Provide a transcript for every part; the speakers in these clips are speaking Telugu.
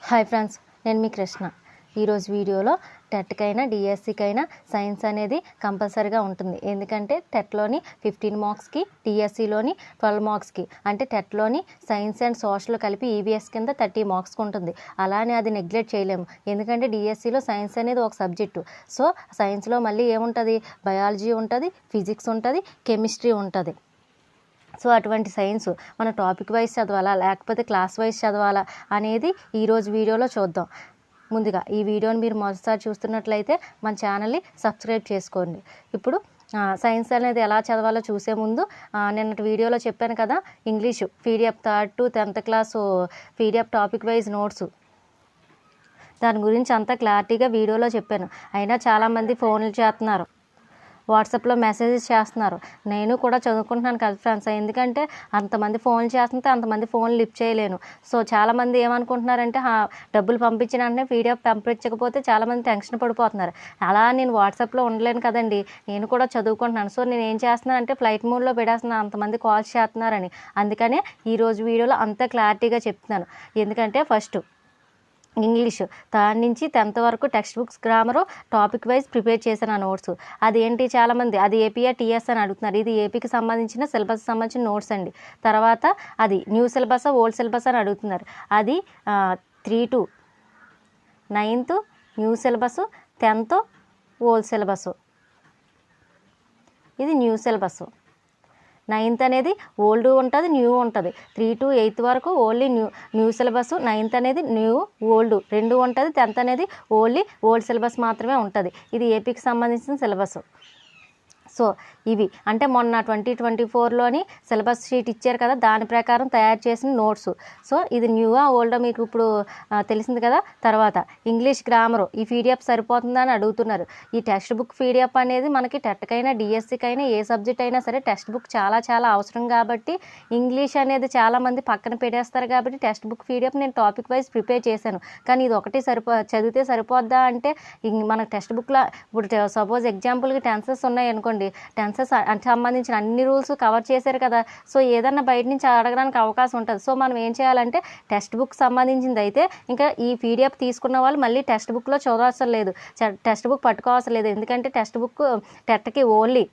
హాయ్ ఫ్రెండ్స్, నేను మీ కృష్ణ. ఈరోజు వీడియోలో టెట్కైనా డిఎస్సికైనా సైన్స్ అనేది కంపల్సరీగా ఉంటుంది. ఎందుకంటే టెట్లోని 15 మార్క్స్కి, డిఎస్సిలోని 12 మార్క్స్కి, అంటే టెట్లోని సైన్స్ అండ్ సోషల్ కలిపి ఈవీఎస్ కింద 30 మార్క్స్కి ఉంటుంది. అలానే అది నెగ్లెక్ట్ చేయలేము, ఎందుకంటే డిఎస్సిలో సైన్స్ అనేది ఒక సబ్జెక్టు. సో సైన్స్లో మళ్ళీ ఏముంటుంది, బయాలజీ ఉంటుంది, ఫిజిక్స్ ఉంటుంది, కెమిస్ట్రీ ఉంటుంది. సో అటువంటి సైన్స్ మన టాపిక్ వైజ్ చదవాలా లేకపోతే క్లాస్ వైజ్ చదవాలా అనేది ఈరోజు వీడియోలో చూద్దాం. ముందుగా ఈ వీడియోని మీరు మొదటిసారి చూస్తున్నట్లయితే మన ఛానల్ని సబ్స్క్రైబ్ చేసుకోండి. ఇప్పుడు సైన్స్ అనేది ఎలా చదవాలో చూసే ముందు నిన్నటి వీడియోలో చెప్పాను కదా, English PDF 3rd to 10th class PDF topic wise notes, దాని గురించి అంతా క్లారిటీగా వీడియోలో చెప్పాను. అయినా చాలామంది ఫోన్లు చేస్తున్నారు, వాట్సాప్లో మెసేజెస్ చేస్తున్నారు. నేను కూడా చదువుకుంటున్నాను కదా ఫ్రెండ్స్, ఎందుకంటే అంతమంది ఫోన్లు చేస్తుంటే అంతమంది ఫోన్లు లిఫ్ట్ చేయలేను. సో చాలామంది ఏమనుకుంటున్నారంటే డబ్బులు పంపించిన వెంటనే పీడిఎఫ్ పంపించకపోతే చాలామంది టెన్షన్ పడిపోతున్నారు. అలా నేను వాట్సాప్లో ఉండలేను కదండి, నేను కూడా చదువుకుంటున్నాను. సో నేను ఏం చేస్తున్నానంటే ఫ్లైట్ మోడ్లో పెడేస్తున్నాను, అంతమంది కాల్స్ చేస్తున్నారని. అందుకనే ఈరోజు వీడియోలో అంతా క్లారిటీగా చెప్తున్నాను. ఎందుకంటే ఫస్ట్ ఇంగ్లీషు 3rd నుంచి 10th వరకు text books grammar topic wise prepare చేశాను ఆ నోట్స్. అదేంటి చాలామంది అది ఏపీఆ టీఎస్ అని అడుగుతున్నారు. ఇది ఏపీకి సంబంధించిన సిలబస్ సంబంధించిన నోట్స్ అండి. తర్వాత అది న్యూ సిలబస్ ఓల్డ్ సిలబస్ అని అడుగుతున్నారు. అది 3 to 9th new syllabus, 10th old syllabus. ఇది న్యూ సిలబస్. 9th అనేది ఓల్డ్ ఉంటుంది, న్యూ ఉంటుంది. 3 to 8th వరకు ఓన్లీ న్యూ సిలబస్, 9th అనేది న్యూ ఓల్డ్ రెండు ఉంటుంది. 10th అనేది ఓన్లీ ఓల్డ్ సిలబస్ మాత్రమే ఉంటుంది. ఇది ఏపీకి సంబంధించిన సిలబస్. సో ఇవి అంటే మొన్న 2024లోని సిలబస్ షీట్ ఇచ్చారు కదా, దాని ప్రకారం తయారు చేసిన నోట్స్. సో ఇది న్యూవా ఓల్డా మీకు ఇప్పుడు తెలిసింది కదా. తర్వాత ఇంగ్లీష్ గ్రామరు ఈ పీడిఎఫ్ సరిపోతుందని అడుగుతున్నారు. ఈ టెక్స్ట్ బుక్ పీడిఎఫ్ అనేది మనకి టెట్కైనా డిఎస్సికైనా ఏ సబ్జెక్ట్ అయినా సరే టెక్స్ట్ బుక్ చాలా చాలా అవసరం. కాబట్టి ఇంగ్లీష్ అనేది చాలామంది పక్కన పెట్టేస్తారు. కాబట్టి టెక్స్ట్ బుక్ పీడిఎఫ్ నేను టాపిక్ వైజ్ ప్రిపేర్ చేశాను. కానీ ఇది ఒకటి చదివితే సరిపోద్దా అంటే మనకు టెక్స్ట్ బుక్లో ఇప్పుడు సపోజ్ ఎగ్జాంపుల్కి టెన్సెస్ ఉన్నాయి అనుకోండి, టెన్సెస్ సంబంధించిన అన్ని రూల్స్ కవర్ చేశారు కదా. సో ఏదన్నా బయట నుంచి అడగడానికి అవకాశం ఉంటుంది. సో మనం ఏం చేయాలంటే టెక్స్ట్ బుక్ సంబంధించింది అయితే ఇంకా ఈ పీడిఎఫ్ తీసుకున్న వాళ్ళు మళ్ళీ టెక్స్ట్ బుక్లో చదవవసరం లేదు, టెక్స్ట్ బుక్ పట్టుకోవసరం లేదు. ఎందుకంటే టెక్స్ట్ బుక్ టెట్కి ఓన్లీ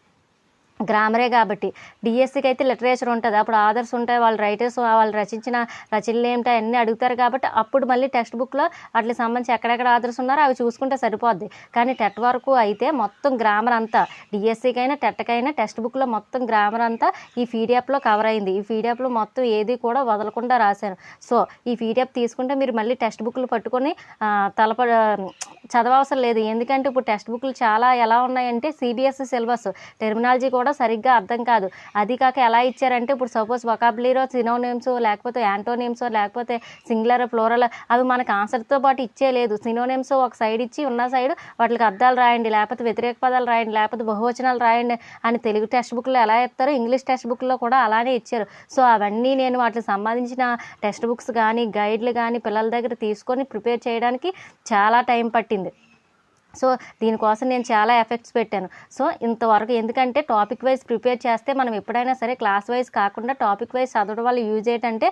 గ్రామరే కాబట్టి. డిఎస్సికి అయితే లిటరేచర్ ఉంటుంది, అప్పుడు ఆథర్స్ ఉంటాయి, వాళ్ళు రైటర్స్ వాళ్ళు రచించిన రచనలు ఏమిటి అన్నీ అడుగుతారు. కాబట్టి అప్పుడు మళ్ళీ టెక్స్ట్ బుక్లో వాటికి సంబంధించి ఎక్కడెక్కడ ఆథర్స్ ఉన్నారో అవి చూసుకుంటే సరిపోద్ది. కానీ టెట్ వరకు అయితే మొత్తం గ్రామర్ అంతా డిఎస్సికైనా టెట్కైనా టెక్స్ట్ బుక్లో మొత్తం గ్రామర్ అంతా ఈ పీడిఎఫ్లో కవర్ అయింది. ఈ పీడిఎఫ్లో మొత్తం ఏది కూడా వదలకుండా రాశాను. సో ఈ పీడిఎఫ్ తీసుకుంటే మీరు మళ్ళీ టెక్స్ట్ బుక్లు పట్టుకొని చదవవసరం లేదు. ఎందుకంటే ఇప్పుడు టెక్స్ట్ బుక్లు చాలా ఎలా ఉన్నాయంటే సిబిఎస్ఈ సిలబస్, టెర్మినాలజీ కూడా సరిగ్గా అర్థం కాదు. అది కాక ఎలా ఇచ్చారంటే ఇప్పుడు సపోజ్ వొకాబులరీలో సినోనిమ్స్ లేకపోతే యాంటోనిమ్స్ లేకపోతే సింగులర్ ఫ్లోరల్ అవి మనకు ఆన్సర్తో పాటు ఇచ్చేలేదు. సినోనిమ్స్ ఒక సైడ్ ఇచ్చి ఉన్న సైడ్ వాటికి అర్థాలు రాయండి, లేకపోతే వ్యతిరేక పదాలు రాయండి, లేకపోతే బహువచనాలు రాయండి అని తెలుగు టెక్స్ట్ బుక్లో ఎలా ఇస్తారో ఇంగ్లీష్ టెక్స్ట్ బుక్లో కూడా అలానే ఇచ్చారు. సో అవన్నీ నేను వాటికి సంబంధించిన టెక్స్ట్ బుక్స్ కానీ గైడ్లు కానీ పిల్లల దగ్గర తీసుకొని ప్రిపేర్ చేయడానికి చాలా టైం పట్టింది. సో దీనికోసం నేను చాలా ఎఫెక్ట్స్ పెట్టాను. సో ఇంతవరకు ఎందుకంటే టాపిక్ వైజ్ ప్రిపేర్ చేస్తే మనం ఎప్పుడైనా సరే క్లాస్ వైజ్ కాకుండా టాపిక్ వైజ్ చదవడం వల్ల యూజ్ ఏంటంటే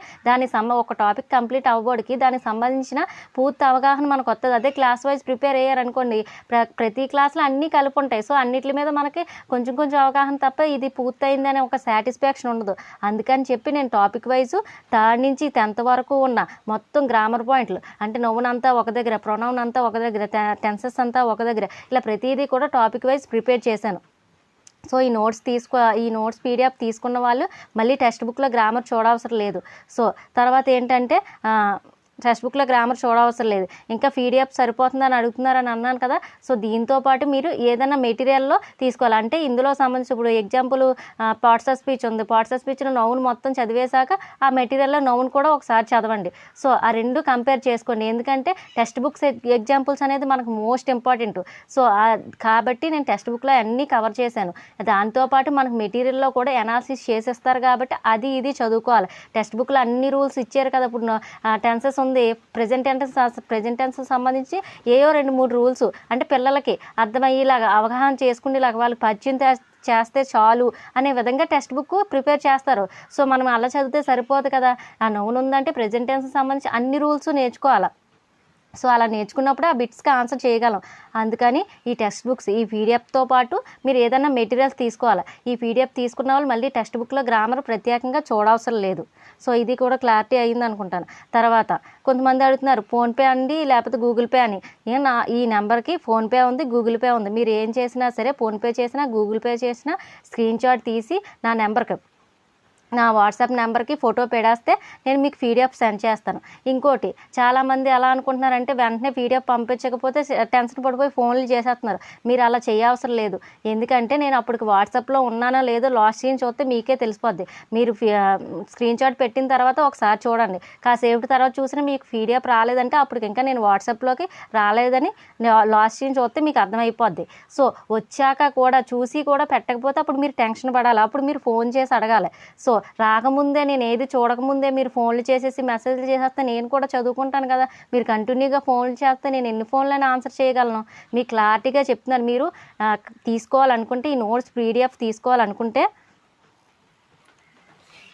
ఒక టాపిక్ కంప్లీట్ అవ్వబోడికి దానికి సంబంధించిన పూర్తి అవగాహన మనకు వస్తుంది. అదే క్లాస్ వైజ్ ప్రిపేర్ అయ్యారనుకోండి, ప్రతి క్లాస్లో అన్నీ కలిపి ఉంటాయి. సో అన్నిటి మీద మనకి కొంచెం కొంచెం అవగాహన తప్ప ఇది పూర్తయిందనే ఒక సాటిస్ఫాక్షన్ ఉండదు. అందుకని చెప్పి నేను టాపిక్ వైజ్ 3rd నుంచి 10th వరకు ఉన్న మొత్తం గ్రామర్ పాయింట్లు, అంటే నౌన్ అంతా ఒక దగ్గర, ప్రొనౌన్ అంతా ఒక దగ్గర, టెన్సెస్ అంతా ఒక దగ్గర, ఇలా ప్రతిదీ కూడా టాపిక్ వైజ్ ప్రిపేర్ చేశాను. సో ఈ నోట్స్ పీడిఎఫ్ తీసుకున్న వాళ్ళు మళ్ళీ టెక్స్ట్ బుక్లో గ్రామర్ చూడవసరం లేదు. సో తర్వాత ఏంటంటే టెక్స్ట్ బుక్లో గ్రామర్ చూడవసరం లేదు, ఇంకా పీడిఎఫ్ సరిపోతుందని అడుగుతున్నారని అన్నాను కదా. సో దీంతోపాటు మీరు ఏదైనా మెటీరియల్లో తీసుకోవాలి. అంటే ఇందులో సంబంధించి ఇప్పుడు ఎగ్జాంపుల్ పార్ట్స్ ఆఫ్ స్పీచ్ ఉంది, పార్ట్స్ ఆఫ్ స్పీచ్లో నౌన్ మొత్తం చదివేశాక ఆ మెటీరియల్లో నౌన్ కూడా ఒకసారి చదవండి. సో ఆ రెండు కంపేర్ చేసుకోండి. ఎందుకంటే టెక్స్ట్ బుక్స్ ఎగ్జాంపుల్స్ అనేది మనకు మోస్ట్ ఇంపార్టెంట్. సో కాబట్టి నేను టెక్స్ట్ బుక్లో అన్నీ కవర్ చేశాను. దాంతోపాటు మనకు మెటీరియల్లో కూడా ఎనాలిసిస్ చేసేస్తారు కాబట్టి అది ఇది చదువుకోవాలి. టెక్స్ట్ బుక్లో అన్ని రూల్స్ ఇచ్చారు కదా. ఇప్పుడు టెన్సెస్ ఉంది, ప్రెజెంట్ టెన్స్ సంబంధించి ఏయో 2-3 రూల్స్ అంటే పిల్లలకి అర్థమయ్యేలాగా అవగాహన చేసుకునేలాగా వాళ్ళు పరిచయం చేస్తే చాలు అనే విధంగా టెక్స్ట్ బుక్ ప్రిపేర్ చేస్తారు. సో మనం అలా చదివితే సరిపోదు కదా. ఆ నౌన్ ఉందంటే ప్రెజెంట్ టెన్స్ సంబంధించి అన్ని రూల్స్ నేర్చుకోవాలి. సో అలా నేర్చుకున్నప్పుడు ఆ బిట్స్కి ఆన్సర్ చేయగలం. అందుకని ఈ టెక్స్ట్ బుక్స్ ఈ పీడిఎఫ్తో పాటు మీరు ఏదైనా మెటీరియల్స్ తీసుకోవాలి. ఈ పీడిఎఫ్ తీసుకున్న వాళ్ళు మళ్ళీ టెక్స్ట్ బుక్లో గ్రామర్ ప్రత్యేకంగా చూడవసరం లేదు. సో ఇది కూడా క్లారిటీ అయ్యింది అనుకుంటాను. తర్వాత కొంతమంది అడుగుతున్నారు ఫోన్పే అండి లేకపోతే గూగుల్ పే అని. ఈ నెంబర్కి ఫోన్పే ఉంది, గూగుల్ పే ఉంది. మీరు ఏం చేసినా సరే, ఫోన్పే చేసినా గూగుల్ పే చేసినా స్క్రీన్ షాట్ తీసి నా వాట్సాప్ నెంబర్కి ఫోటో పెడేస్తే నేను మీకు పీడిఎఫ్ సెండ్ చేస్తాను. ఇంకోటి చాలామంది ఎలా అనుకుంటున్నారంటే వెంటనే పీడిఎఫ్ పంపించకపోతే టెన్షన్ పడిపోయి ఫోన్లు చేసేస్తున్నారు. మీరు అలా చేయవసరం లేదు. ఎందుకంటే నేను అప్పటికి వాట్సాప్లో ఉన్నానో లేదో లాస్ట్ సీన్ చూస్తే మీకే తెలిసిపోద్ది. మీరు స్క్రీన్ షాట్ పెట్టిన తర్వాత ఒకసారి చూడండి. కాసేపు తర్వాత చూసినా మీకు పీడిఎఫ్ రాలేదంటే అప్పటికి ఇంకా నేను వాట్సాప్లోకి రాలేదని లాస్ట్ సీన్ చూస్తే మీకు అర్థమైపోద్ది. సో వచ్చాక కూడా చూసి కూడా పెట్టకపోతే అప్పుడు మీరు టెన్షన్ పడాలి. అప్పుడు మీరు ఫోన్ చేసి అడగాలి. సో రాకముందే నేను ఏది చూడకముందే మీరు ఫోన్లు చేసేసి మెసేజ్లు చేసేస్తే నేను కూడా చదువుకుంటాను కదా. మీరు కంటిన్యూగా ఫోన్లు చేస్తే నేను ఎన్ని ఫోన్లైనా ఆన్సర్ చేయగలను. మీకు క్లారిటీగా చెప్తున్నాను. మీరు తీసుకోవాలనుకుంటే ఈ నోట్స్ పీడిఎఫ్ తీసుకోవాలనుకుంటే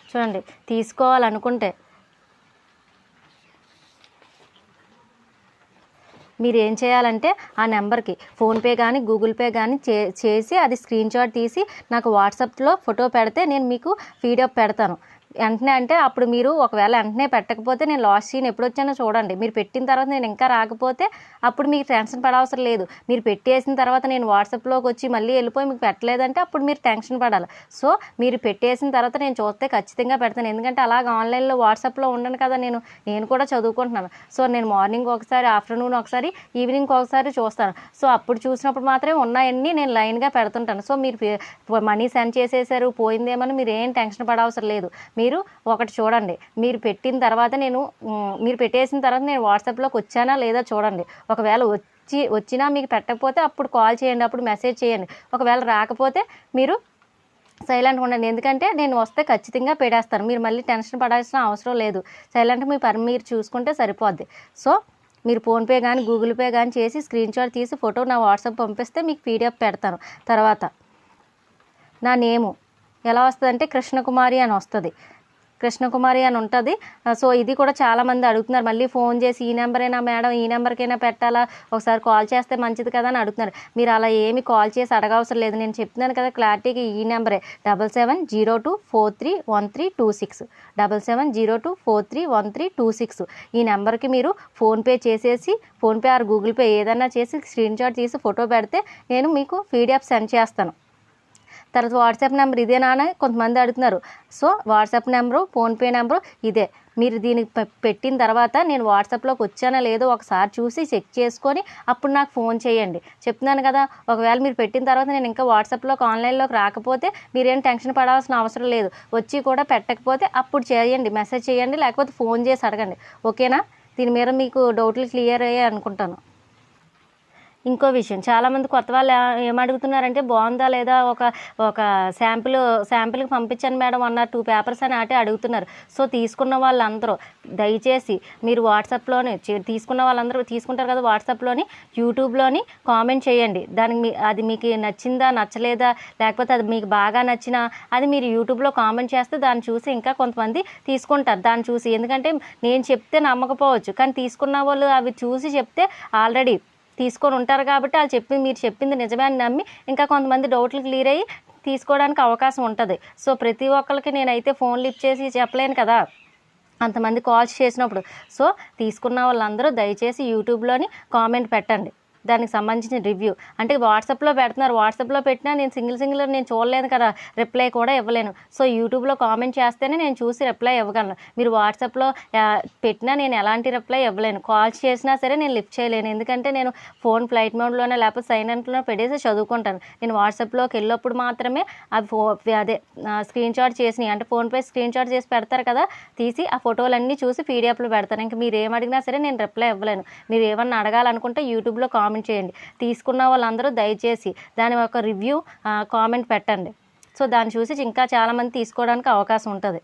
చూడండి, తీసుకోవాలనుకుంటే మీరు ఏం చేయాలంటే ఆ నెంబర్కి ఫోన్పే కానీ గూగుల్ పే కానీ చేసి అది స్క్రీన్ షాట్ తీసి నాకు వాట్సాప్లో ఫోటో పెడితే నేను మీకు పీడిఎఫ్ పెడతాను. వెంటనే అంటే అప్పుడు మీరు ఒకవేళ వెంటనే పెట్టకపోతే నేను లాస్ట్ సీన్ ఎప్పుడు వచ్చానో చూడండి. మీరు పెట్టిన తర్వాత నేను ఇంకా రాకపోతే అప్పుడు మీకు టెన్షన్ పడవసరం లేదు. మీరు పెట్టేసిన తర్వాత నేను వాట్సాప్లోకి వచ్చి మళ్ళీ వెళ్ళిపోయి మీకు పెట్టలేదంటే అప్పుడు మీరు టెన్షన్ పడాలి. సో మీరు పెట్టేసిన తర్వాత నేను చూస్తే ఖచ్చితంగా పెడతాను. ఎందుకంటే అలాగ ఆన్లైన్లో వాట్సాప్లో ఉండను కదా. నేను కూడా చదువుకుంటున్నాను. సో నేను మార్నింగ్ ఒకసారి, ఆఫ్టర్నూన్ ఒకసారి, ఈవినింగ్ ఒకసారి చూస్తాను. సో అప్పుడు చూసినప్పుడు మాత్రమే ఉన్నాయన్నీ నేను లైన్గా పెడుతుంటాను. సో మీరు మనీ సెండ్ చేసేసారు పోయిందేమని మీరు ఏం టెన్షన్ పడవసరం లేదు. మీరు ఒకటి చూడండి, మీరు పెట్టిన తర్వాత మీరు పెట్టేసిన తర్వాత నేను వాట్సాప్లోకి వచ్చానా లేదా చూడండి. ఒకవేళ వచ్చినా మీకు పెట్టకపోతే అప్పుడు కాల్ చేయండి, అప్పుడు మెసేజ్ చేయండి. ఒకవేళ రాకపోతే మీరు సైలెంట్గా ఉండండి. ఎందుకంటే నేను వస్తే ఖచ్చితంగా పెట్టేస్తాను. మీరు మళ్ళీ టెన్షన్ పడాల్సిన అవసరం లేదు. సైలెంట్గా మీరు చూసుకుంటే సరిపోద్ది. సో మీరు ఫోన్పే కానీ గూగుల్ పే కానీ చేసి స్క్రీన్ షాట్ తీసి ఫోటో నా వాట్సాప్ పంపిస్తే మీకు పీడిఎఫ్ పెడతాను. తర్వాత నా నేము ఎలా వస్తుందంటే కృష్ణకుమారి అని వస్తుంది. కృష్ణకుమారి అని ఉంటుంది. సో ఇది కూడా చాలామంది అడుగుతున్నారు. మళ్ళీ ఫోన్ చేసి ఈ నెంబరేనా మేడం, ఈ నెంబర్కైనా పెట్టాలా, ఒకసారి కాల్ చేస్తే మంచిది కదా అని అడుగుతున్నారు. మీరు అలా ఏమి కాల్ చేసి అడగవసరం లేదు. నేను చెప్తున్నాను కదా క్లారిటీగా. ఈ నెంబరే 7702431326 7702431326. ఈ నెంబర్కి మీరు ఫోన్పే చేసేసి ఫోన్పే ఆర్ గూగుల్ పే ఏదైనా చేసి స్క్రీన్ షాట్ తీసి ఫోటో పెడితే నేను మీకు పీడిఎఫ్ సెండ్ చేస్తాను. తర్వాత వాట్సాప్ నెంబర్ ఇదేనా అని కొంతమంది అడుగుతున్నారు. So WhatsApp number PhonePe number ఇదే. మీరు దీనికి పెట్టిన తర్వాత నేను వాట్సాప్లోకి వచ్చానా లేదో ఒకసారి చూసి చెక్ చేసుకొని అప్పుడు నాకు ఫోన్ చేయండి. చెప్తున్నాను కదా, ఒకవేళ మీరు పెట్టిన తర్వాత నేను ఇంకా వాట్సాప్లోకి ఆన్లైన్లోకి రాకపోతే మీరేం టెన్షన్ పడాల్సిన అవసరం లేదు. వచ్చి కూడా పెట్టకపోతే అప్పుడు చేయండి, మెసేజ్ చేయండి, లేకపోతే ఫోన్ చేసి అడగండి. ఓకేనా? దీని మీద మీకు డౌట్లు క్లియర్ అయ్యాయి అనుకుంటాను. ఇంకో విషయం, చాలామంది కొత్త వాళ్ళు ఏమడుగుతున్నారంటే బాగుందా లేదా ఒక శాంపిల్కి పంపించాను మేడం అన్న 2 పేపర్స్ అని అడుగుతున్నారు. సో తీసుకున్న వాళ్ళందరూ దయచేసి మీరు వాట్సాప్లోనే తీసుకున్న వాళ్ళందరూ తీసుకుంటారు కదా, వాట్సాప్లోని యూట్యూబ్లోని కామెంట్ చేయండి. అది మీకు నచ్చిందా నచ్చలేదా, లేకపోతే అది మీకు బాగా నచ్చినా అది మీరు యూట్యూబ్లో కామెంట్ చేస్తే దాన్ని చూసి ఇంకా కొంతమంది తీసుకుంటారు. దాన్ని చూసి, ఎందుకంటే నేను చెప్తే నమ్మకపోవచ్చు, కానీ తీసుకున్న వాళ్ళు అవి చూసి చెప్తే ఆల్రెడీ తీసుకొని ఉంటారు కాబట్టి మీరు చెప్పింది నిజమే అని నమ్మి ఇంకా కొంతమంది డౌట్లు క్లియర్ అయ్యి తీసుకోవడానికి అవకాశం ఉంటుంది. సో ప్రతి ఒక్కరికి నేనైతే ఫోన్ లిఫ్ట్ చేసి చెప్పలేను కదా అంతమంది కాల్స్ చేసినప్పుడు. సో తీసుకున్న వాళ్ళందరూ దయచేసి యూట్యూబ్లోని కామెంట్ పెట్టండి. దానికి సంబంధించిన రివ్యూ అంటే వాట్సాప్లో పెడుతున్నారు. వాట్సాప్లో పెట్టినా నేను సింగిల్ నేను చూడలేను కదా, రిప్లై కూడా ఇవ్వలేను. సో యూట్యూబ్లో కామెంట్ చేస్తేనే నేను చూసి రిప్లై ఇవ్వగలను. మీరు వాట్సాప్లో పెట్టినా నేను ఎలాంటి రిప్లై ఇవ్వలేను. కాల్స్ చేసినా సరే నేను లిఫ్ట్ చేయలేను. ఎందుకంటే నేను ఫోన్ ఫ్లైట్ మోడ్లోనే లేకపోతే సైలెంట్లోనే పెట్టేసి చదువుకుంటాను. నేను వాట్సాప్లోకి వెళ్ళినప్పుడు మాత్రమే అదే స్క్రీన్ షాట్ చేసి అంటే ఫోన్పే స్క్రీన్ షాట్ చేసి పెడతారు కదా, తీసి ఆ ఫోటోలన్నీ చూసి పీడిఎఫ్లో పెడతాను. ఇంకా మీరు ఏమడిగినా సరే నేను రిప్లై ఇవ్వలేను. మీరు ఏమన్నా అడగాలనుకుంటే యూట్యూబ్లో కామెంట్ చేయండి. తీసుకున్న వాళ్ళందరూ దయచేసి దాని ఒక రివ్యూ కామెంట్ పెట్టండి. సో దాన్ని చూసి ఇంకా చాలామంది తీసుకోవడానికి అవకాశం ఉంటుంది.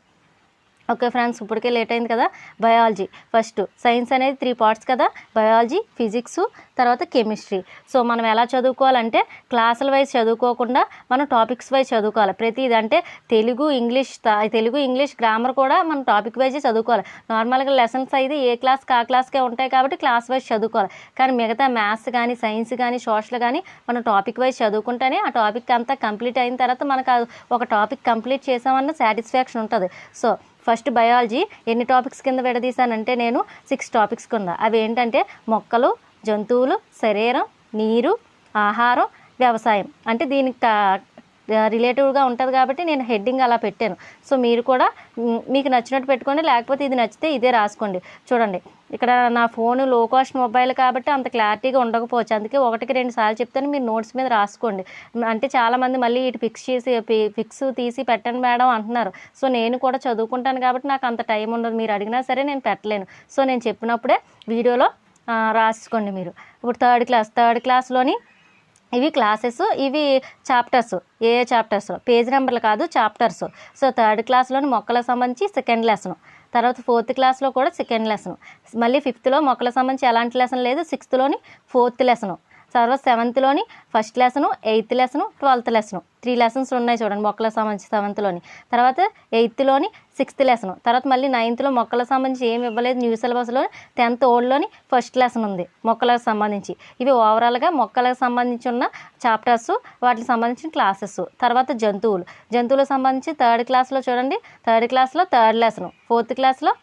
ఓకే ఫ్రెండ్స్, ఇప్పటికే లేట్ అయింది కదా. Biology first. సైన్స్ అనేది 3 పార్ట్స్ కదా, బయాలజీ, ఫిజిక్స్, తర్వాత కెమిస్ట్రీ. సో మనం ఎలా చదువుకోవాలంటే క్లాసుల వైజ్ చదువుకోకుండా మనం టాపిక్స్ వైజ్ చదువుకోవాలి ప్రతిది. అంటే తెలుగు ఇంగ్లీష్ గ్రామర్ కూడా మనం టాపిక్ వైజ్ చదువుకోవాలి. నార్మల్గా లెసన్స్ అయితే ఏ క్లాస్కి ఆ క్లాస్కే ఉంటాయి కాబట్టి క్లాస్ వైజ్ చదువుకోవాలి. కానీ మిగతా మ్యాథ్స్ కానీ సైన్స్ కానీ సోషల్ కానీ మనం టాపిక్ వైజ్ చదువుకుంటేనే ఆ టాపిక్ అంతా కంప్లీట్ అయిన తర్వాత మనకు ఒక టాపిక్ కంప్లీట్ చేసామన్న సాటిస్ఫాక్షన్ ఉంటుంది. సో ఫస్ట్ బయాలజీ ఎన్ని టాపిక్స్ కింద విడదీశానంటే నేను 6 టాపిక్స్ కింద. అవి ఏంటంటే మొక్కలు, జంతువులు, శరీరం, నీరు, ఆహారం, వ్యవసాయం. అంటే దీనికి రిలేటివ్గా ఉంటుంది కాబట్టి నేను హెడ్డింగ్ అలా పెట్టాను. సో మీరు కూడా మీకు నచ్చినట్టు పెట్టుకోండి, లేకపోతే ఇది నచ్చితే ఇదే రాసుకోండి. చూడండి, ఇక్కడ నా ఫోన్ లో కాస్ట్ మొబైల్ కాబట్టి అంత క్లారిటీగా ఉండకపోవచ్చు, అందుకే 1-2 సార్లు చెప్తాను, మీరు నోట్స్ మీద రాసుకోండి. అంటే చాలామంది మళ్ళీ ఇటు పిక్స్ తీసి పెట్టండి మేడం అంటున్నారు. సో నేను కూడా చదువుకుంటాను కాబట్టి నాకు అంత టైం ఉండదు, మీరు అడిగినా సరే నేను పెట్టలేను. సో నేను చెప్పినప్పుడే వీడియోలో రాసుకోండి మీరు. ఇప్పుడు థర్డ్ క్లాస్లోని ఇవి క్లాసెస్, ఇవి చాప్టర్స్. ఏ చాప్టర్స్ పేజ్ నెంబర్లు కాదు, చాప్టర్స్. సో థర్డ్ క్లాస్లోని మొక్కలకు సంబంధించి సెకండ్ లెసన్, తర్వాత 4th క్లాస్లో కూడా సెకండ్ లెసన్, మళ్ళీ 5th మొక్కలకు సంబంధించి ఎలాంటి లెసన్ లేదు, 6th 4th లెసన్, తర్వాత 7th first lesson, 8th lesson, 12th lesson. 3 lessons ఉన్నాయి చూడండి మొక్కలకు సంబంధించి 7th. తర్వాత 8th 6th లెసను, తర్వాత మళ్ళీ 9th మొక్కలకు సంబంధించి ఏమి ఇవ్వలేదు, న్యూ సిలబస్లో 10th ఓల్డ్లోని ఫస్ట్ లెసన్ ఉంది మొక్కలకు సంబంధించి. ఇవి ఓవరాల్గా మొక్కలకు సంబంధించి ఉన్న చాప్టర్స్, వాటికి సంబంధించిన క్లాసెస్. తర్వాత జంతువులకు సంబంధించి థర్డ్ క్లాస్లో చూడండి, థర్డ్ క్లాస్లో థర్డ్ లెసను, 4th క్లాస్లో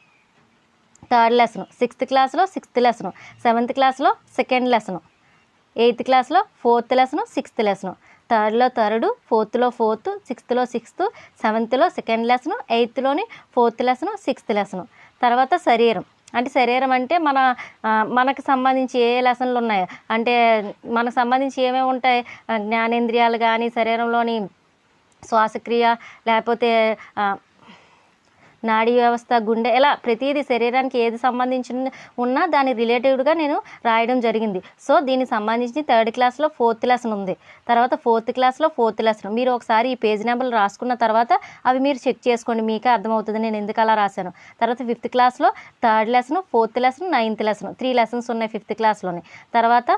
థర్డ్ లెసను, 6th క్లాస్లో 6th లెసను, 7th క్లాస్లో సెకండ్ లెసను, 8th క్లాస్లో 4th లెసను, 6th లెసను, థర్డ్లో third, 4th 4th, 6th 6th, 7th second lesson, 8th 4th lesson, 6th lesson. తర్వాత శరీరం అంటే మనకు సంబంధించి ఏ లెసన్లు ఉన్నాయో, అంటే మనకు సంబంధించి ఏమేమి ఉంటాయి, జ్ఞానేంద్రియాలు కానీ, శరీరంలోని శ్వాసక్రియ, లేకపోతే నాడీ వ్యవస్థ, గుండె, ఇలా ప్రతిదీ శరీరానికి ఏది సంబంధించిన ఉన్నా దాని రిలేటివ్గా నేను రాయడం జరిగింది. సో దీనికి సంబంధించి థర్డ్ క్లాస్లో 4th లెసన్ ఉంది, తర్వాత 4th క్లాస్లో 4th లెసన్. మీరు ఒకసారి ఈ పేజ్ నెంబర్లు రాసుకున్న తర్వాత అవి మీరు చెక్ చేసుకోండి, మీకే అర్థమవుతుంది నేను ఎందుకు అలా రాశాను. తర్వాత 5th క్లాస్లో third lesson, 4th lesson, 9th lesson, 3 lessons ఉన్నాయి 5th క్లాస్లోని. తర్వాత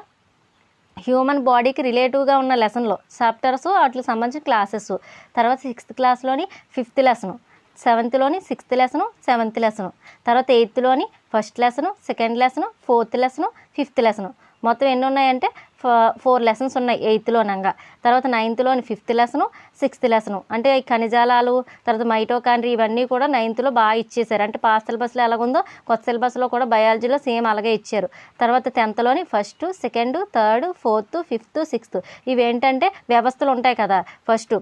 హ్యూమన్ బాడీకి రిలేటివ్గా ఉన్న లెసన్లో చాప్టర్స్, వాటికి సంబంధించిన క్లాసెస్. తర్వాత 6th క్లాస్లోని 5th lesson, 7th 6th lesson, 7th lesson, తర్వాత 8th first lesson, second lesson, 4th lesson, 5th lesson. మొత్తం ఎన్ని ఉన్నాయంటే 4 లెసన్స్ ఉన్నాయి 8th అనగా. తర్వాత 9th 5th lesson, 6th lesson. అంటే ఈ ఖనిజాలాలు, తర్వాత మైటోకాండ్రియా, ఇవన్నీ కూడా 9th బాగా ఇచ్చేసారు. అంటే పాత సిలబస్లో ఎలాగుందో కొత్త సిలబస్లో కూడా బయాలజీలో సేమ్ అలాగే ఇచ్చారు. తర్వాత 10th first, second, third, 4th, 5th, 6th. ఇవేంటంటే వ్యవస్థలు ఉంటాయి కదా, ఫస్ట్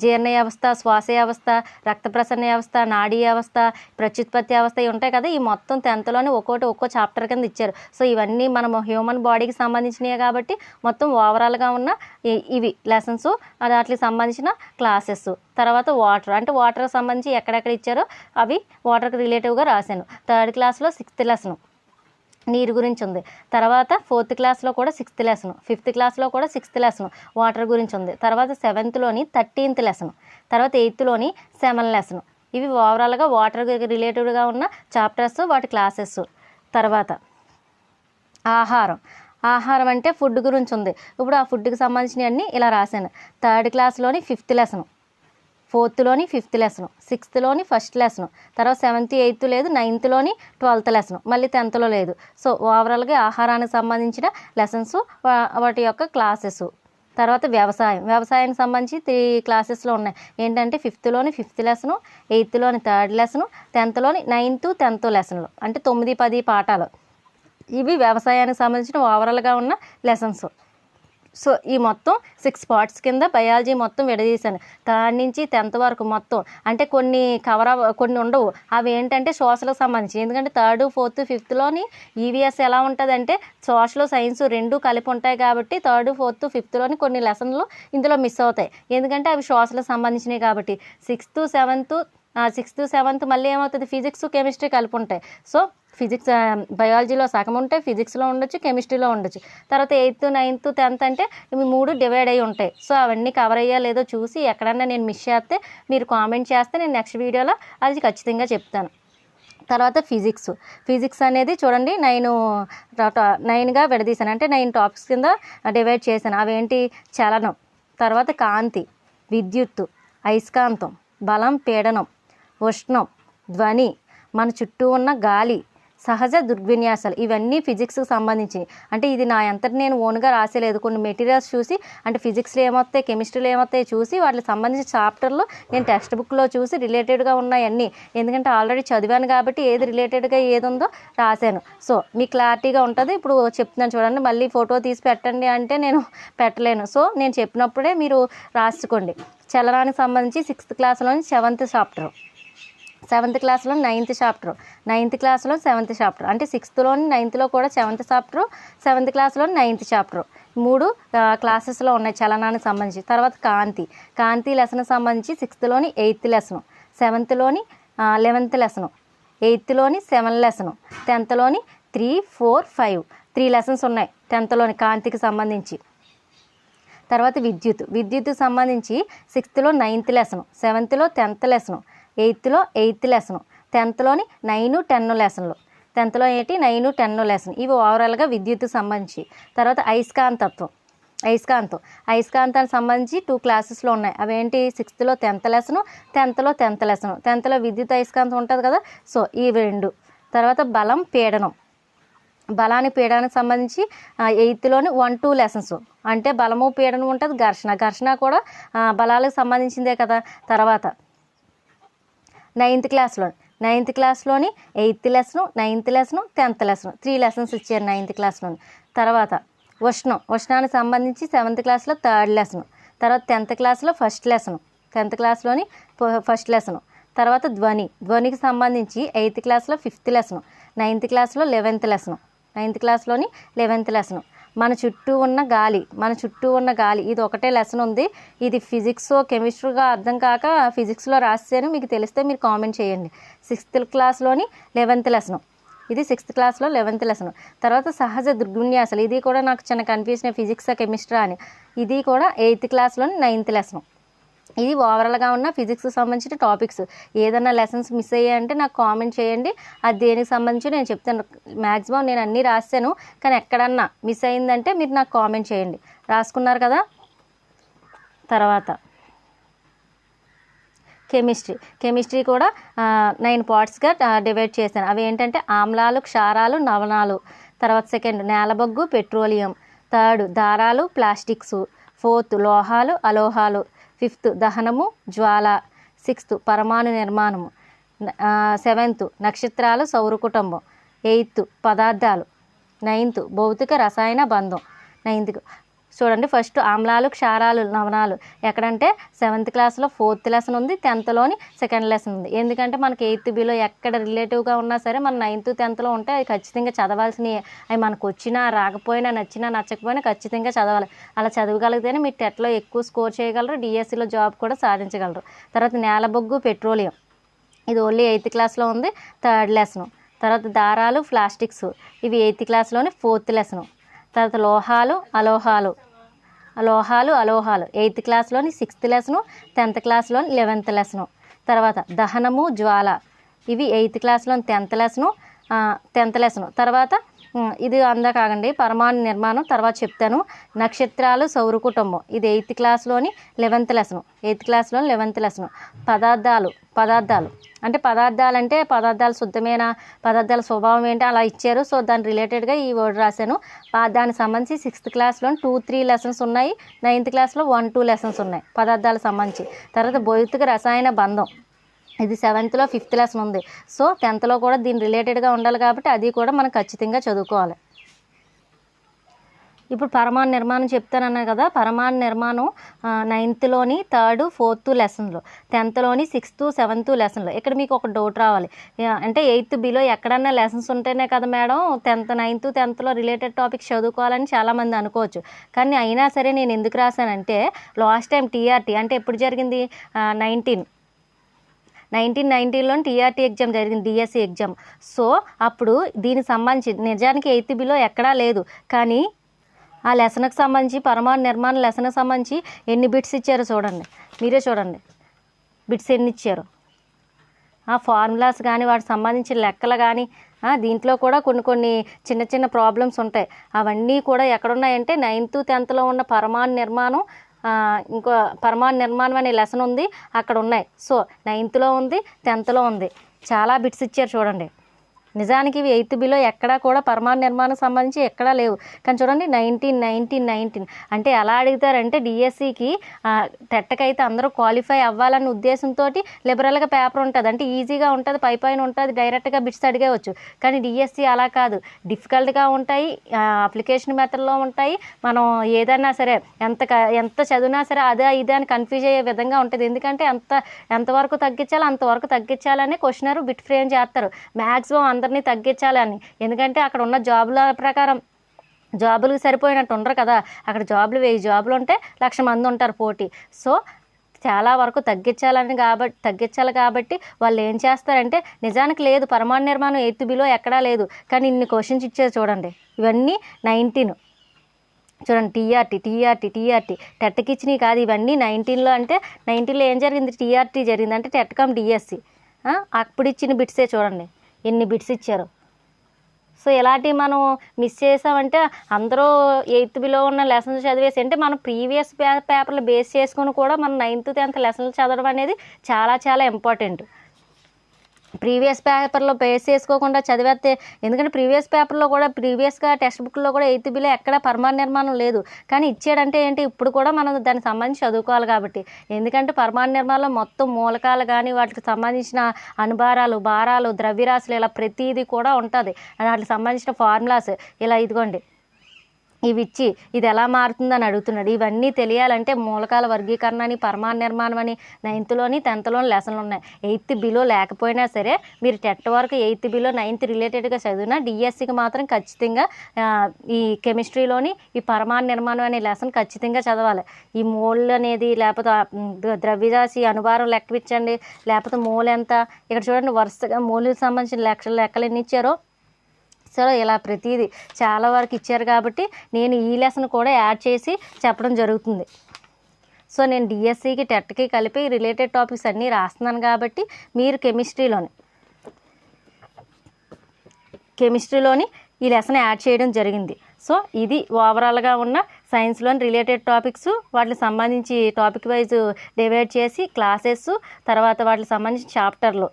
జీర్ణ వ్యవస్థ, శ్వాస వ్యవస్థ, రక్త ప్రసరణ వ్యవస్థ, నాడీ వ్యవస్థ, ప్రత్యుత్పత్తి వ్యవస్థ, ఇవి ఉంటాయి కదా. ఈ మొత్తం 10th ఒక్కో చాప్టర్ కింద ఇచ్చారు. సో ఇవన్నీ మనం హ్యూమన్ బాడీకి సంబంధించినవి కాబట్టి మొత్తం ఓవరాల్గా ఉన్న ఇవి లెసన్స్, వాటికి సంబంధించిన క్లాసెస్. తర్వాత వాటర్కి సంబంధించి ఎక్కడెక్కడ ఇచ్చారో అవి వాటర్కి రిలేటివ్గా రాశాను. థర్డ్ క్లాస్లో 6th లెసన్ నీరు గురించి ఉంది. తర్వాత 4th క్లాస్లో కూడా 6th లెసన్, 5th క్లాస్లో కూడా 6th లెసన్ వాటర్ గురించి ఉంది. తర్వాత 7th 13th లెసన్, తర్వాత 8th 7th లెసన్. ఇవి ఓవరాల్గా వాటర్ రిలేటెడ్గా ఉన్న చాప్టర్స్, వాటి క్లాసెస్. తర్వాత ఆహారం అంటే ఫుడ్ గురించి ఉంది. ఇప్పుడు ఆ ఫుడ్కి సంబంధించినవన్నీ ఇలా రాశాను. థర్డ్ క్లాస్లోని 5th lesson, 4th 5th lesson, 6th first lesson, తర్వాత 7th 8th లేదు, 9th 12th లెసన్, మళ్ళీ 10th లేదు. సో ఓవరాల్గా ఆహారానికి సంబంధించిన లెసన్స్, వాటి యొక్క క్లాసెస్. తర్వాత వ్యవసాయానికి సంబంధించి 3 క్లాసెస్లో ఉన్నాయి. ఏంటంటే 5th 5th lesson, 8th third lesson, 10th 9th 10th లెసన్లు, అంటే 9, 10 పాఠాలు. ఇవి వ్యవసాయానికి సంబంధించిన ఓవరాల్గా ఉన్న లెసన్స్. సో ఈ మొత్తం 6 పార్ట్స్ కింద బయాలజీ మొత్తం విడదీశాను. థర్డ్ నుంచి 10th వరకు మొత్తం. అంటే కొన్ని ఉండవు, అవి ఏంటంటే సోషల్కి సంబంధించి. ఎందుకంటే 3rd, 4th, 5th ఈవీఎస్ ఎలా ఉంటుందంటే సోషల్, సైన్స్ 2 కలిపి ఉంటాయి కాబట్టి 3rd, 4th, 5th కొన్ని లెసన్లు ఇందులో మిస్ అవుతాయి. ఎందుకంటే అవి సోషల్కి సంబంధించినవి కాబట్టి. 6th, 7th మళ్ళీ ఏమవుతుంది, ఫిజిక్స్, కెమిస్ట్రీ కలిపి ఉంటాయి. సో ఫిజిక్స్ బయాలజీలో సగం ఉంటే ఫిజిక్స్లో ఉండొచ్చు, కెమిస్ట్రీలో ఉండొచ్చు. తర్వాత 8th, 9th, 10th అంటే ఇవి 3 డివైడ్ అయ్యి ఉంటాయి. సో అవన్నీ కవర్ అయ్యా లేదో చూసి ఎక్కడన్నా నేను మిస్ చేస్తే మీరు కామెంట్ చేస్తే నేను నెక్స్ట్ వీడియోలో అది ఖచ్చితంగా చెప్తాను. తర్వాత ఫిజిక్స్ అనేది చూడండి 9గా విడదీశాను, అంటే 9 టాపిక్స్ కింద డివైడ్ చేశాను. అవేంటి? చలనం, తర్వాత కాంతి, విద్యుత్తు, అయస్కాంతం, బలం, పీడనం, ఉష్ణం, ధ్వని, మన చుట్టూ ఉన్న గాలి, సహజ దృగ్విన్యాసాలు, ఇవన్నీ ఫిజిక్స్కి సంబంధించి. అంటే ఇది నా అంతటి నేను ఓన్గా రాసేలేదు, కొన్ని మెటీరియల్స్ చూసి, అంటే ఫిజిక్స్లో ఏమొస్తాయి, కెమిస్ట్రీలో ఏమొస్తాయి చూసి వాటికి సంబంధించిన చాప్టర్లో నేను టెక్స్ట్ బుక్లో చూసి రిలేటెడ్గా ఉన్నాయన్నీ, ఎందుకంటే ఆల్రెడీ చదివాను కాబట్టి ఏది రిలేటెడ్గా ఏది ఉందో రాశాను. సో మీకు క్లారిటీగా ఉంటుంది. ఇప్పుడు చెప్తున్నాను చూడండి, మళ్ళీ ఫోటో తీసి పెట్టండి అంటే నేను పెట్టలేను. సో నేను చెప్పినప్పుడే మీరు రాసుకోండి. చలనానికి సంబంధించి 6th క్లాస్లోని 7th చాప్టర్, 7th క్లాస్లో 9th చాప్టర్, 9th క్లాస్లో 7th చాప్టర్, అంటే 6thలోని 9thలో కూడా 7th చాప్టర్, 7th క్లాస్లో 9th చాప్టర్, 3 క్లాసెస్లో ఉన్నాయి చలనానికి సంబంధించి. తర్వాత కాంతి లెసన్ సంబంధించి 6thలోని 8th లెసన్, 7thలోని 11th లెసన్, 8thలోని 7 లెసన్, 10thలోని 3, 4, 5 3 లెసన్స్ ఉన్నాయి 10thలోని కాంతికి సంబంధించి. తర్వాత విద్యుత్ సంబంధించి 6thలో 9th లెసన్, 7thలో 10th లెసన్, 8thలో 8th లెసన్, 10thలోని 9, 10 లెసన్లు, 10thలో 9, 10 లెసన్. ఇవి ఓవరాల్గా విద్యుత్ సంబంధించి. తర్వాత అయస్కాంతానికి సంబంధించి 2 క్లాసెస్లో ఉన్నాయి. అవేంటి? 6thలో 10th లెసన్, 10thలో 10th లెసన్, 10thలో విద్యుత్ అయస్కాంతం ఉంటుంది కదా, సో ఇవి 2. తర్వాత బలం, పీడనానికి సంబంధించి 8thలోని 1, 2 లెసన్స్, అంటే బలము పీడనం ఉంటుంది, ఘర్షణ కూడా బలాలకు సంబంధించిందే కదా. తర్వాత 9th క్లాస్లోని 8th lesson, 9th lesson, 10th lesson 3 lessons ఇచ్చారు 9th క్లాస్లోని. తర్వాత ఉష్ణానికి సంబంధించి 7th క్లాస్లో 3rd లెసన్, తర్వాత 10th క్లాస్లో 1st lesson, 10th క్లాస్లోని 1st lesson. తర్వాత ధ్వనికి సంబంధించి 8th క్లాస్లో 5th లెసన్, 9th క్లాస్లో 11th lesson, 9th క్లాస్లోని 11th lesson. మన చుట్టూ ఉన్న గాలి ఇది ఒకటే లెసన్ ఉంది. ఇది ఫిజిక్స్ కెమిస్ట్రీగా అర్థం కాక ఫిజిక్స్లో రాసాను, మీకు తెలిస్తే మీరు కామెంట్ చేయండి. 6th క్లాస్లోని 11th లెసన్, ఇది 6th క్లాస్లో 11th లెసన్. తర్వాత సహజ దృగ్విన్యాసాలు, ఇది కూడా నాకు చిన్న కన్ఫ్యూజన్, ఫిజిక్స్ కెమిస్ట్రీ అని. ఇది కూడా 8th క్లాస్లోని 9th లెసన్. ఇది ఓవరాల్గా ఉన్న ఫిజిక్స్కి సంబంధించిన టాపిక్స్. ఏదైనా లెసన్స్ మిస్ అయ్యాయంటే నాకు కామెంట్ చేయండి, అది దేనికి సంబంధించి నేను చెప్తాను. మ్యాక్సిమం నేను అన్నీ రాశాను, కానీ ఎక్కడన్నా మిస్ అయిందంటే మీరు నాకు కామెంట్ చేయండి. రాసుకున్నారు కదా. తర్వాత కెమిస్ట్రీ కూడా 9 పార్ట్స్గా డివైడ్ చేశాను. అవి ఏంటంటే ఆమ్లాలు, క్షారాలు, లవణాలు. తర్వాత 2 నేలబొగ్గు, పెట్రోలియం. 3 దారాలు, ప్లాస్టిక్స్. 4 లోహాలు, అలోహాలు. 5 దహనము, జ్వాల. 6 పరమాణు నిర్మాణము. 7 నక్షత్రాలు, సౌర కుటుంబం. 8 పదార్థాలు. 9 భౌతిక రసాయన బంధం. 9th చూడండి, ఫస్ట్ ఆమ్లాలు, క్షారాలు, లవణాలు ఎక్కడంటే 7th క్లాస్లో 4th లెసన్ ఉంది, 10thలోని 2nd లెసన్ ఉంది. ఎందుకంటే మనకి 8th బిలో ఎక్కడ రిలేటివ్గా ఉన్నా సరే మన 9th, 10thలో ఉంటే అవి ఖచ్చితంగా చదవాల్సినవి. అవి మనకు వచ్చినా రాకపోయినా నచ్చినా నచ్చకపోయినా ఖచ్చితంగా చదవాలి. అలా చదవగలిగితేనే మీరు టెట్లో ఎక్కువ స్కోర్ చేయగలరు, డిఎస్సిలో జాబ్ కూడా సాధించగలరు. తర్వాత నేలబొగ్గు, పెట్రోలియం, ఇది ఓన్లీ 8th క్లాస్లో ఉంది, 3rd లెసను. తర్వాత దారాలు, ప్లాస్టిక్స్, ఇవి 8th క్లాస్లోని 4th లెసను. తర్వాత లోహాలు, అలోహాలు. 8th క్లాస్లోని 6th lesson, 10th క్లాస్లోని 11th lesson. తర్వాత దహనము, జ్వాల, ఇవి 8th క్లాస్లోని 10th లెసను. తర్వాత ఇది అందా కాకండి, పరమాణు నిర్మాణం తర్వాత చెప్తాను. నక్షత్రాలు, సౌర కుటుంబం, ఇది 8th క్లాస్లోని 11th lesson, 8th క్లాస్లోని 11th lesson. పదార్థాలు అంటే పదార్థాలు శుద్ధమైన పదార్థాల స్వభావం ఏంటి అలా ఇచ్చారు. సో దాని రిలేటెడ్గా ఈ వర్డ్ రాశాను. దానికి సంబంధించి 6th క్లాస్లో 2, 3 లెసన్స్ ఉన్నాయి, 9th క్లాస్లో 1, 2 లెసన్స్ ఉన్నాయి పదార్థాలకు సంబంధించి. తర్వాత భౌతిక రసాయన బంధం, ఇది 7thలో 5th లెసన్ ఉంది. సో 10thలో కూడా దీని రిలేటెడ్గా ఉండాలి కాబట్టి అది కూడా మనం ఖచ్చితంగా చదువుకోవాలి. ఇప్పుడు పరమాణు నిర్మాణం చెప్తానన్నా కదా. పరమాణు నిర్మాణం 9thలోని 3rd, 4th లెసన్లో, 10thలోని 6th, 7th లెసన్లో. ఇక్కడ మీకు ఒక డౌట్ రావాలి, అంటే 8th బిలో ఎక్కడన్నా లెసన్స్ ఉంటేనే కదా madam 10th, 9th, 10thలో related topics చదువుకోవాలని చాలామంది అనుకోవచ్చు. కానీ అయినా సరే నేను ఎందుకు రాశానంటే లాస్ట్ టైం టీఆర్టీ అంటే ఎప్పుడు జరిగింది, 1990లో టీఆర్టీ ఎగ్జామ్ జరిగింది, డిఎస్సి ఎగ్జామ్. సో అప్పుడు దీనికి సంబంధించి నిజానికి 8th బిలో ఎక్కడా లేదు, కానీ ఆ లెసన్కి సంబంధించి పరమాణు నిర్మాణ లెసన్కి సంబంధించి ఎన్ని బిట్స్ ఇచ్చారో చూడండి, మీరే చూడండి బిట్స్ ఎన్ని ఇచ్చారు. ఆ ఫార్ములాస్ కానీ వాటికి సంబంధించిన లెక్కలు కానీ దీంట్లో కూడా కొన్ని చిన్న చిన్న ప్రాబ్లమ్స్ ఉంటాయి. అవన్నీ కూడా ఎక్కడున్నాయంటే 9th 10thలో ఉన్న పరమాణు నిర్మాణం, ఇంకో పరమాణు నిర్మాణం అనే లెసన్ ఉంది అక్కడ ఉన్నాయి. సో 9thలో ఉంది, 10thలో ఉంది, చాలా బిట్స్ ఇచ్చారు చూడండి. నిజానికి ఇవి 8th బిలో ఎక్కడా కూడా పరమాణు నిర్మాణం సంబంధించి ఎక్కడా లేవు, కానీ చూడండి 19 అంటే ఎలా అడుగుతారంటే డిఎస్సికి టెట్కి అయితే అందరూ క్వాలిఫై అవ్వాలన్న ఉద్దేశంతో లిబరల్గా పేపర్ ఉంటుంది, అంటే ఈజీగా ఉంటుంది, పైన ఉంటుంది, డైరెక్ట్గా బిట్స్ అడిగేవచ్చు. కానీ డిఎస్సి అలా కాదు, డిఫికల్ట్గా ఉంటాయి, అప్లికేషన్ మెథడ్లో ఉంటాయి. మనం ఏదైనా సరే ఎంత చదివినా సరే అదే ఇదే అని కన్ఫ్యూజ్ అయ్యే విధంగా ఉంటుంది. ఎందుకంటే ఎంతవరకు తగ్గించాలి అంతవరకు తగ్గించాలని క్వశ్చనర్ బిట్ ఫ్రేమ్ చేస్తారు, మ్యాక్సిమం అందరినీ తగ్గించాలని. ఎందుకంటే అక్కడ ఉన్న జాబుల ప్రకారం జాబులకు సరిపోయినట్టు ఉండరు కదా, అక్కడ జాబులు 1000 జాబులు ఉంటే 1,00,000 మంది ఉంటారు పోటీ. సో చాలా వరకు తగ్గించాలి కాబట్టి వాళ్ళు ఏం చేస్తారంటే, నిజానికి లేదు పరమాణు నిర్మాణం 8th బిలో ఎక్కడా లేదు, కానీ ఇన్ని క్వశ్చన్స్ ఇచ్చేది చూడండి. ఇవన్నీ 19 చూడండి, టీఆర్టీ టెట్కి ఇచ్చినవి కాదు ఇవన్నీ 19లో. అంటే 19లో ఏం జరిగింది, టీఆర్టీ జరిగింది, అంటే టెట్కమ్ డిఎస్సి అప్పుడు ఇచ్చిన బిట్సే చూడండి ఎన్ని బిట్స్ ఇచ్చారు. సో ఇలాంటివి మనం మిస్ చేసామంటే అందరూ 8th బిలో ఉన్న లెసన్స్ చదివేసి, అంటే మనం ప్రీవియస్ పేపర్లు బేస్ చేసుకుని కూడా మనం 9th 10th లెసన్లు చదవడం అనేది చాలా చాలా ఇంపార్టెంట్. ప్రీవియస్ పేపర్లో బేస్ చేసుకోకుండా చదివేస్తే, ఎందుకంటే ప్రీవియస్గా టెక్స్ట్ బుక్లో కూడా 8th బిలో ఎక్కడ పరమాణు నిర్మాణం లేదు, కానీ ఇచ్చాడంటే ఏంటి, ఇప్పుడు కూడా మనం దానికి సంబంధించి చదువుకోవాలి కాబట్టి. ఎందుకంటే పరమాణు నిర్మాణంలో మొత్తం మూలకాలు కానీ వాటికి సంబంధించిన అనుభారాలు, భారాలు, ద్రవ్యరాశులు ఇలా ప్రతిదీ కూడా ఉంటుంది. వాటికి సంబంధించిన ఫార్ములాస్ ఇలా ఇదిగోండి ఇవి ఇచ్చి ఇది ఎలా మారుతుందని అడుగుతున్నాడు. ఇవన్నీ తెలియాలంటే మూలకాల వర్గీకరణ అని, పరమాణు నిర్మాణం అని 9thలోని 10thలోని లెసన్లు ఉన్నాయి. 8th బిలో లేకపోయినా సరే మీరు టెట్ వరకు 8th బిలో 9th రిలేటెడ్గా చదివినా డిఎస్సికి మాత్రం ఖచ్చితంగా ఈ కెమిస్ట్రీలోని ఈ పరమాణు నిర్మాణం అనే లెసన్ ఖచ్చితంగా చదవాలి. ఈ మోల్ అనేది, లేకపోతే ద్రవ్యరాశి అనుభారం లెక్కపించండి, లేకపోతే మోల్ ఎంత, ఇక్కడ చూడండి వరుసగా మోల్కి సంబంధించిన లెక్కలు ఎన్ని ఇచ్చారో. సో ఇలా ప్రతిదీ చాలా వరకు ఇచ్చారు కాబట్టి నేను ఈ లెసన్ కూడా యాడ్ చేసి చెప్పడం జరుగుతుంది. సో నేను డిఎస్సికి టెట్కి కలిపి రిలేటెడ్ టాపిక్స్ అన్నీ రాస్తున్నాను కాబట్టి మీరు కెమిస్ట్రీలోని ఈ లెసన్ యాడ్ చేయడం జరిగింది. సో ఇది ఓవరాల్గా ఉన్న సైన్స్లోని రిలేటెడ్ టాపిక్స్, వాటికి సంబంధించి టాపిక్ వైజ్ డివైడ్ చేసి క్లాసెస్, తర్వాత వాటికి సంబంధించిన చాప్టర్లు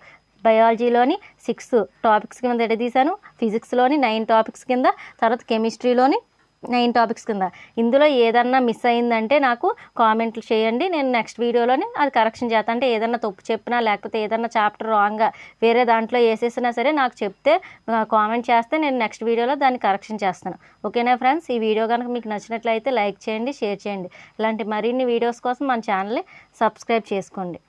బయాలజీలోని 6 టాపిక్స్ కింద ఎడదీశాను, ఫిజిక్స్లోని 9 టాపిక్స్ కింద, తర్వాత కెమిస్ట్రీలోని 9 టాపిక్స్ కింద. ఇందులో ఏదన్నా మిస్ అయిందంటే నాకు కామెంట్లు చేయండి, నేను నెక్స్ట్ వీడియోలోనే అది కరెక్షన్ చేస్తాను. అంటే ఏదన్నా తప్పు చెప్పినా, లేకపోతే ఏదన్నా చాప్టర్ రాంగ్గా వేరే దాంట్లో వేసేసినా సరే నాకు చెప్తే కామెంట్ చేస్తే నేను నెక్స్ట్ వీడియోలో దాన్ని కరెక్షన్ చేస్తాను. ఓకేనా ఫ్రెండ్స్, ఈ వీడియో కనుక మీకు నచ్చినట్లయితే లైక్ చేయండి, షేర్ చేయండి. ఇలాంటి మరిన్ని వీడియోస్ కోసం మన ఛానల్ని సబ్స్క్రైబ్ చేసుకోండి.